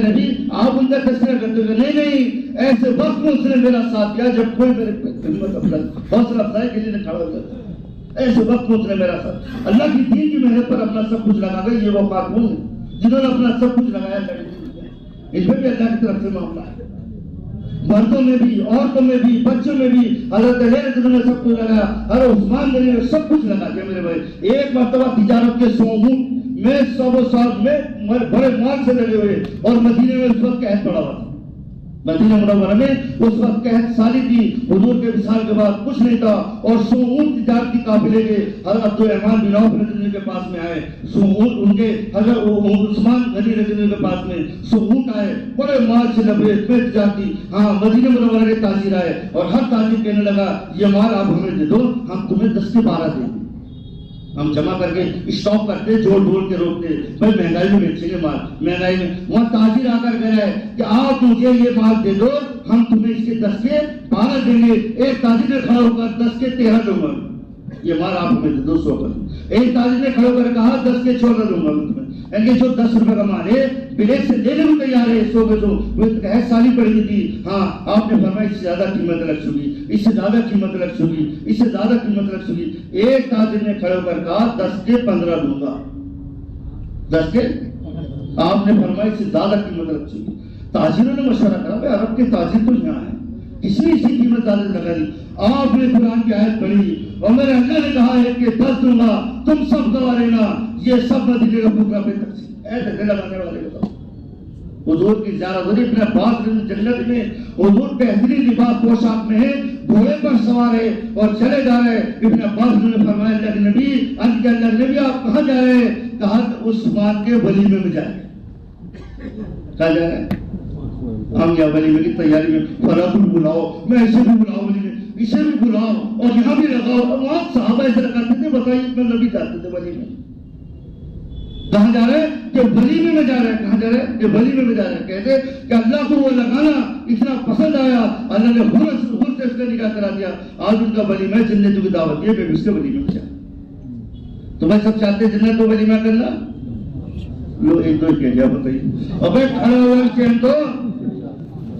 نبی آپ ان کا تذکرہ کرتے ہوئے نہیں ایسے وقت میں اس نے میرا ساتھ دیا جب کوئی میرے ہمت حوصلہ افزائی کے لیے کھڑا ہو جاتا، ایسے وقت میں اس نے میرا ساتھ، اللہ کی دین کی محنت پر اپنا سب کچھ لگا گئے، یہ وہ خاتون ہیں جنہوں نے اپنا سب کچھ لگایا اللہ کی دین میں، اس میں بھی اللہ کی طرف سے معاملہ ہے، مردوں میں بھی، عورتوں میں بھی، بچوں میں بھی، حضرت علی رضی اللہ عنہ نے سب کچھ لگایا، حضرت عثمان غنی نے سب کچھ لگا دیا۔ میرے بھائی ایک مرتبہ تجارت کے 100 اونٹ میں 100 سال میں بڑے مال سے لگے ہوئے، اور مدینے میں اس وقت قحط پڑا ہوا تھا، مدینہ منورہ میں اس وقت قحط سالی تھی، حضور کے وصال کے بعد کچھ نہیں تھا، اور 100 اونٹ تجارت کی قافلے کے حضرت عبدالرحمن بن عوف رضی اللہ کے پاس میں آئے، 100 اونٹ ان کے حضرت عثمان غنی رضی اللہ کے پاس میں 100 اونٹ آئے، بڑے مال سے لبریز میں تجارتی، ہاں مدینہ منورہ کے تاجر آئے، اور ہر تاجر کہنے لگا یہ مال آپ ہمیں دے دو، ہم تمہیں 10 کے 12 دیں گے، ہم جمع کر کے اسٹاک کرتے، جوڑ ڈول کے روکتے، بھائی مہنگائی میں بیچیں گے مال، مہنگائی میں، وہاں تاجر آ کر کہہ رہا ہے کہ آپ مجھے یہ مال دے دو، ہم تمہیں اس کے 10 کے 12 دیں گے۔ ایک تاجر نے کھڑا ہو کر 10 کے 13 دوں گا، یہ مال آپ ہمیں دے دو 100 پر۔ ایک تاجر نے کھڑا ہو کر کہا 10 کے 14 دوں گا تمہیں، یعنی جو 10 روپے کا مال ہے بلیک سے دینے کو تیار ہے، 100 کے 100، وہ قحط سالی پڑی تھی، ہاں آپ نے فرمایا اس سے زیادہ قیمت رکھ چکی، اس سے زیادہ قیمت رکھ چکی، اس سے زیادہ قیمت رکھ چکی۔ ایک تاجر نے کھڑے ہو کر کہا 10 کے 15 دوں گا، 10 کے، آپ نے فرمایا اس سے زیادہ قیمت رکھ چکی۔ تاجروں نے مشورہ کرا بھائی عرب کے تاجر تو یہاں ہیں، کس نے اسی قیمت زیادہ لگا دی؟ آپ نے قرآن کی آیت پڑھی اور میرے اللہ نے کہا ہے کہ 10 دوں گا، تم سب گواہ رہنا، یہ سب مدینے کا پورا بے تقسیم، ایسے دل لگانے والے بتاؤ۔ حضور کی زیارت ہو رہی، اپنے عباس جنت میں حضور بہترین لباس پوشاک میں ہے، گھوڑے پر سوار ہے اور چلے جا رہے ہیں۔ ابن عباس نے فرمایا اللہ کے نبی، اللہ نبی آپ کہاں جا رہے ہیں؟ کہا عثمان کے ولیمے میں جائیں۔ کہاں جا رہے ہیں؟ ہم یا ولیمے کی تیاری میں، فلاں کو بلاؤ، میں ایسے بھی بلاؤ، ولیمے اسے بھی بلاؤ، اور یہاں بھی لگاؤ، اور وہاں صحابہ ایسے کرتے تھے، بتائیے اتنا نبی جاتے تھے ولیمے۔ کہاں جا رہے ہیں؟ کہ ولیمے میں جا رہے ہیں۔ کہاں جا رہے ہیں؟ کہ ولیمے میں جا رہے ہیں۔ کہتے کہ اللہ کو وہ لگانا اتنا پسند آیا، اللہ نے سے اس نے نکاح کرا دیا، آج ان کا ولیمہ جنتوں کی دعوت ہے، اس کے ولیمے میں جا۔ تو بھائی سب چاہتے ہیں جنت کو ولیمہ کرنا؟ لو ایک دو کہہ دیا بتائیے، ابے کھڑے ہوئے چین تو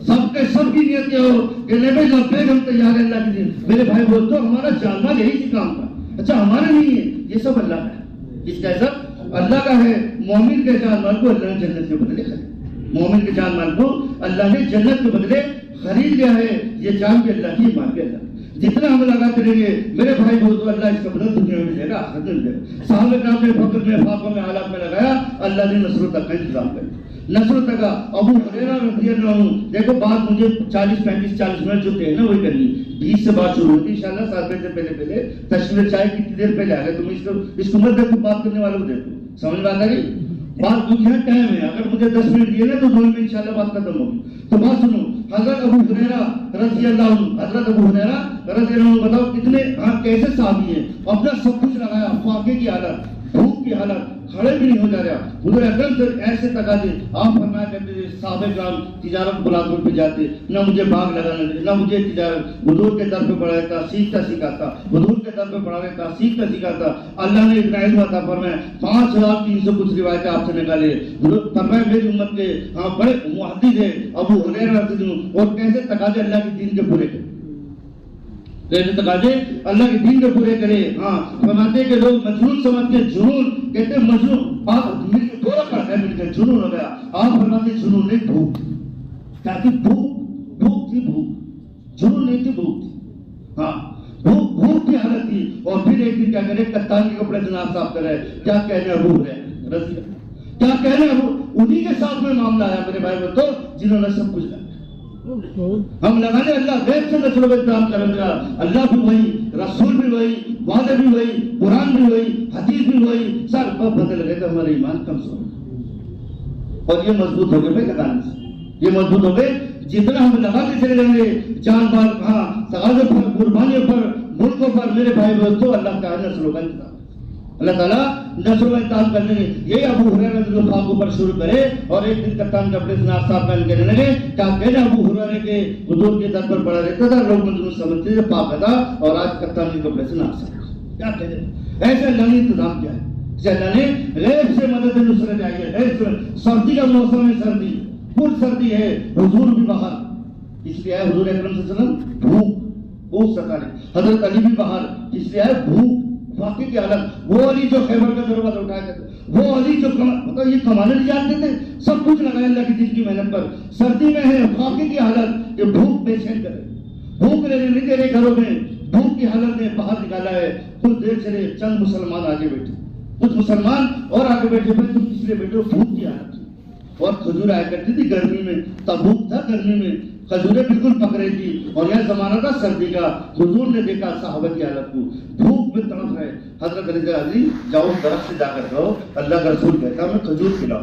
سب کے سب کی نیت یہ ہو کہ نبی لبیک ہم تیار ہیں اللہ کے دین۔ میرے بھائی بول تو ہمارا جان مال یہی سی کام کا، اچھا ہمارا نہیں ہے، یہ سب اللہ کا ہے۔ جس کا سب اللہ کا ہے، مومن کے جان مال کو اللہ نے جنت کے بدلے خرید، مومن کے جان مال کو اللہ نے جنت کے بدلے خرید لیا ہے۔ یہ جان بھی اللہ کی، مال بھی اللہ کی۔ جتنا ہم لگاتے رہیں گے میرے بھائی بول تو اللہ اس کا بدل دنیا میں ملے گا، آخرت میں ملے گا۔ صحابہ کرام نے فقر میں، فاقوں میں، حالات میں لگایا، اللہ نے نصر تک کا انتظام کر دیا۔ نصر تک کا ابو ہریرہ رضی اللہ عنہ، دیکھو بات مجھے 40 منٹ جو تھے نا وہی کرنی، 20 سے بات شروع ہوتی انشاءاللہ 7 بجے سے پہلے تشریف چائے کتنی دیر پہلے آ گئے، تم اس کو مت دیکھو، بات کرنے والوں کو دیکھو، سمجھ میں آتا نہیں بات کچھ ہے، ٹائم ہے، اگر مجھے 10 منٹ دیے نا تو 2 منٹ انشاءاللہ بات ختم ہوگی۔ تو بات سنو، حضرت ابو ہریرہ رضی اللہ عنہ، حضرت ابو ہریرہ رضی اللہ عنہ، بتاؤ کتنے کیسے صحابی ہیں، اپنا سب کچھ لگایا، فاقے کی حالت، بھوک کی حالت، کھڑے بھی نہیں ہو جا رہا، حضور اکرم سے ایسے تقاضے آپ فرمایا کرتے تھے، صحابہ کرام تجارت بلادور پہ جاتے، نہ مجھے باغ لگانا دے، نہ مجھے تجارت، حضور کے در پہ پڑھا رہتا، سیکھتا سکھاتا، حضور کے در پہ پڑھا رہتا، سیکھتا سکھاتا۔ اللہ نے اتنا علم عطا فرمایا، 5300 کچھ روایتیں آپ سے نکالے، حضور فرمایا میری امت کے بڑے محدث ہیں ابو ہریرہ رضی اللہ عنہ، اور کیسے تقاضے اللہ کے دین کے پورے کرے، کیسے تقاضے اللہ کے دین کے پورے کرے۔ ہاں فرماتے کہ لوگ مجنون سمجھ کے، جنون کہتے ہیں مجنون، مل کے دورہ پڑ گیا، مل کے جنون ہو گیا۔ آپ فرماتے جنون نہیں، بھوک، کیا تھی؟ بھوک تھی، بھوک، جنون نہیں تھی، بھوک تھی۔ ہاں بھوک کی حالت تھی، اور پھر ایک دن کیا کرے، کتان کے کپڑے سے ناف صاف کرے، کیا کہنے ابو ہریرہ رضی اللہ، کیا کہنے ابو، انہی کے ساتھ میں معاملہ آیا میرے بھائی تو جنہوں نے سب کچھ لگا، ہم لگانے اللہ غیب سے نسلوں کا انتظام کریں گا، اللہ بھی وہی، رسول بھی وہی، وعدہ بھی وہی، قرآن بھی وہی، حدیث بھی وہی، سر پب بدل گئے تو ہمارا ایمان کمزور، اور یہ مضبوط ہو گئے بھائی لگانے سے، یہ مضبوط ہو گئے جتنا ہم لگاتے چلے جائیں گے، جان مال، ہاں تقاضوں پر، قربانیوں پر، ملکوں پر، میرے بھائی دوستوں اللہ تعالیٰ نسلوں کا انتظام، اللہ تعالیٰ نسلوں کا انتظام کرنے گے۔ یہ ابو ہریرہ رضی اللہ عنہ پر شروع کرے، اور ایک دن کپتان کپڑے سے ناف صاف پہن کے رہنے لگے، کیا کہنا ابو ہریرہ کے حضور کے در پر پڑا رہتا تھا، لوگ مجنون سمجھتے تھے، پاک تھا، اور آج کپتان کے کپڑے سے ناف صاف، کیا کہتے، ایسے اللہ نے انتظام کیا ہے، اللہ نے غیب سے مدد نصرت آئی ہے، غیب سے، سردی کا موسم ہے، سردی پور سردی ہے، حضور بھی باہر، اس لیے آئے حضور اکرم صلی اللہ علیہ وسلم، بھوک ستا نہیں، حضرت علی بھی باہر، اس لیے آئے بھوک، واقعی کی حالت، وہ علی جو خیبر کا دروازہ اٹھایا کرتے، وہ علی جو مطلب یہ کمانے نہیں جانتے تھے، سب کچھ لگایا اللہ کی دین کی محنت پر، سردی میں ہے واقعی کی حالت کہ بھوک بے چین کرے، بھوک لینے نہیں دے رہے گھروں میں، بھوک کی حالت میں باہر نکالا ہے، کچھ دیر چلے چند مسلمان آگے بیٹھے، کچھ مسلمان اور آگے بیٹھے، بھائی تم کس لیے بیٹھے ہو؟ بھوک کی حالت، اور کھجور آیا کرتی تھی گرمی میں، تبوک تھا گرمی میں، کھجوریں بالکل پک رہی تھی، اور یہ زمانہ تھا سردی کا، حضور نے دیکھا صحابہ کی حالت کو، بھوک میں تڑپ رہے، حضرت علی جاؤ درخت سے جا کر کہو اللہ کا رسول کہتا ہمیں کھجور کھلاؤ،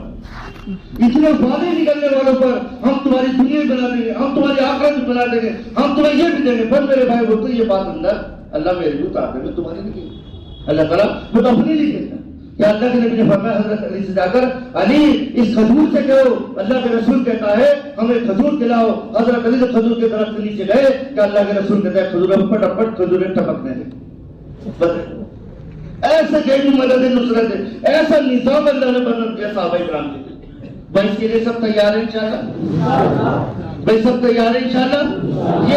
اتنے وعدے نکلنے والوں پر ہم تمہاری دنیا بنا دیں گے، ہم تمہاری آخرت بنا دیں گے، ہم تمہیں یہ بھی دیں گے، پر میرے بھائی بولتے یہ بات اندر اللہ میرے بھی اتار دے، میں تمہاری نہیں کہتا، اللہ تعالیٰ میں تو اپنی نہیں کہتا، کہ اللہ کے نبی نے فرمایا حضرت علی سے جا کر، علی اس کھجور سے کہو اللہ کے رسول کہتا ہے ہمیں کھجور کھلاؤ، حضرت علی سے کھجور کے درخت سے نیچے گئے کہ اللہ کے رسول کہتا ہے کھجوریں پٹ پٹ کھجوریں ٹپکنے لگے، ایسے غیبی مدد نصرت ہے، ایسا نظام اللہ نے بنا دیا صحابہ کرام کے لیے۔ بھائی اس کے لیے سب تیار ہیں انشاءاللہ، بھائی سب تیار ہیں انشاءاللہ۔